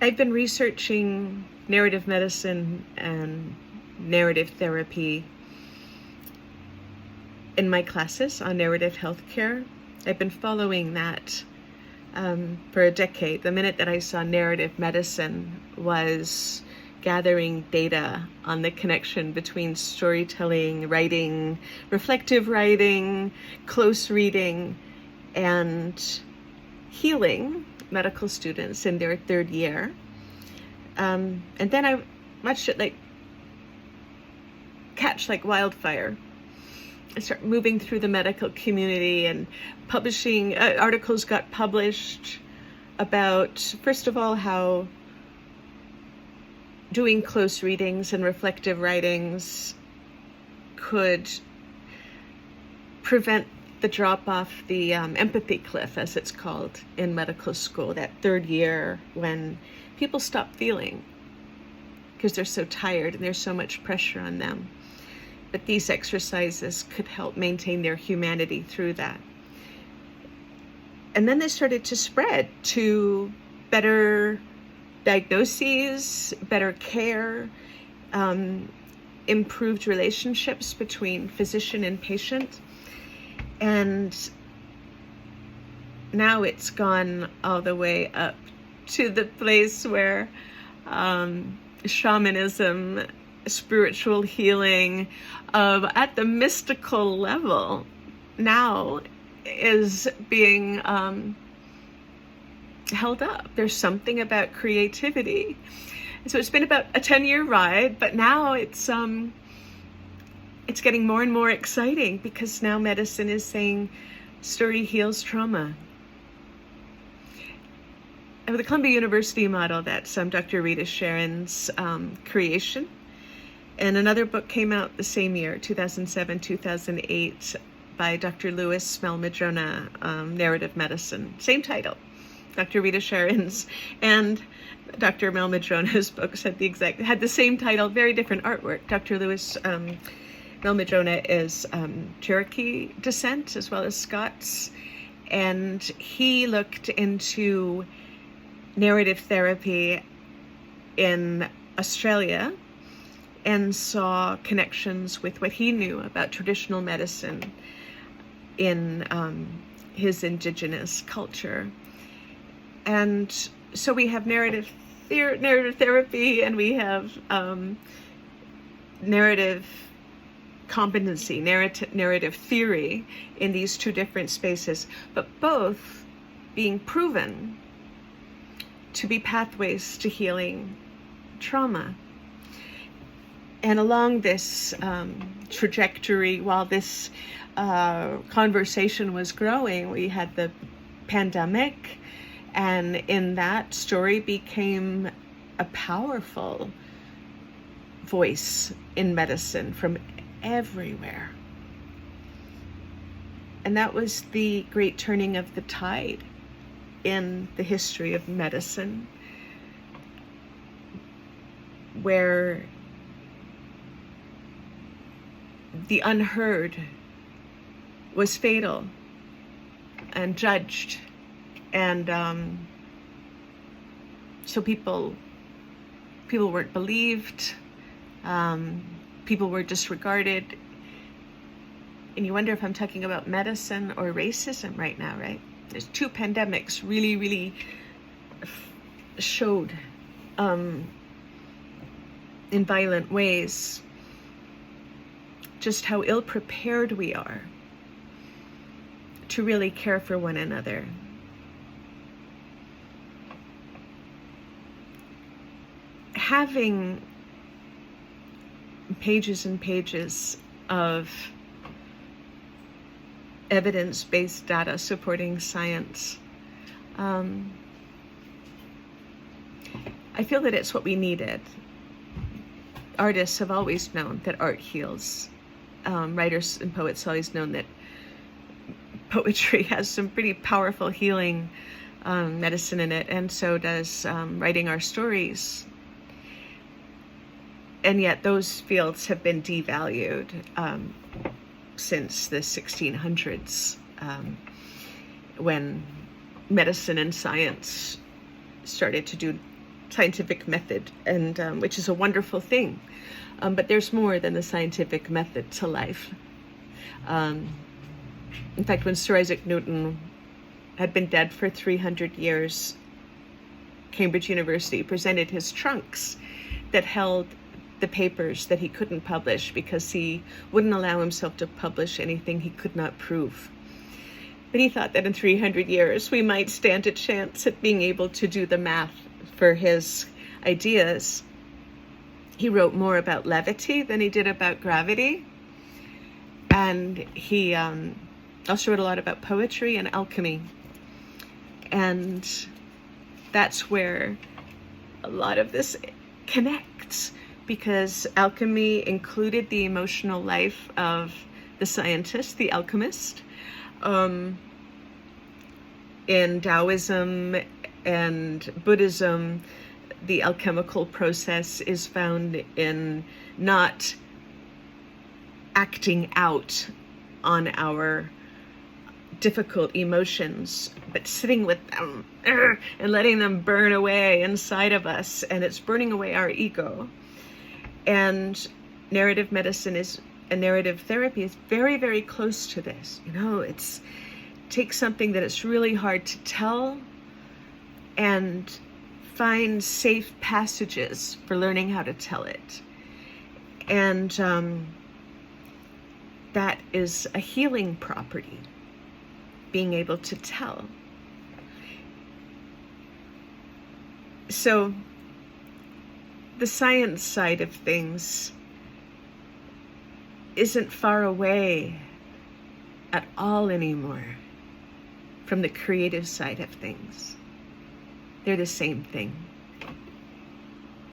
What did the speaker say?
I've been researching narrative medicine and narrative therapy in my classes on narrative healthcare. I've been following that for a decade. The minute that I saw narrative medicine was gathering data on the connection between storytelling, writing, reflective writing, close reading, and healing medical students in their third year. And then I watched it catch like wildfire. I started moving through the medical community and publishing, articles got published about, first of all, how doing close readings and reflective writings could prevent the drop off the empathy cliff, as it's called in medical school, that third year when people stop feeling because they're so tired and there's so much pressure on them. But these exercises could help maintain their humanity through that. And then they started to spread to better diagnoses, better care, improved relationships between physician and patient. And now it's gone all the way up to the place where shamanism, spiritual healing, at the mystical level now is being held up. There's something about creativity. So it's been about a 10-year ride, but now it's getting more and more exciting because now medicine is saying story heals trauma. And the Columbia University model, that's Dr. Rita Sharon's creation. And another book came out the same year, 2007, 2008, by Dr. Louis Malmadrona, Narrative Medicine. Same title, Dr. Rita Sharon's and Dr. Malmadrona's books had the same title, very different artwork. Dr. Louis Malmadrona is Cherokee descent as well as Scots, and he looked into narrative therapy in Australia and saw connections with what he knew about traditional medicine in his indigenous culture. And so we have narrative therapy, and we have narrative competency, narrative theory in these two different spaces, but both being proven to be pathways to healing trauma. And along this trajectory, while this conversation was growing, we had the pandemic, and in that, story became a powerful voice in medicine from everywhere. And that was the great turning of the tide in the history of medicine, where the unheard was fatal and judged, and so people weren't believed, people were disregarded. And you wonder if I'm talking about medicine or racism right now, right? There's two pandemics really showed in violent ways just how ill-prepared we are to really care for one another. Having pages and pages of evidence-based data supporting science, I feel that it's what we needed. Artists have always known that art heals. Writers and poets have always known that poetry has some pretty powerful healing medicine in it, and so does writing our stories. And yet those fields have been devalued since the 1600s, when medicine and science started to do scientific method, and which is a wonderful thing. But there's more than the scientific method to life. In fact, when Sir Isaac Newton had been dead for 300 years, Cambridge University presented his trunks that held the papers that he couldn't publish because he wouldn't allow himself to publish anything he could not prove. But he thought that in 300 years we might stand a chance at being able to do the math for his ideas. He wrote more about levity than he did about gravity. And he also wrote a lot about poetry and alchemy. And that's where a lot of this connects, because alchemy included the emotional life of the scientist, the alchemist. In Taoism and Buddhism, the alchemical process is found in not acting out on our difficult emotions, but sitting with them and letting them burn away inside of us, and it's burning away our ego. And narrative medicine and narrative therapy is very, very close to this. It takes something that it's really hard to tell and find safe passages for learning how to tell it. And that is a healing property, being able to tell. So the science side of things isn't far away at all anymore from the creative side of things. They're the same thing.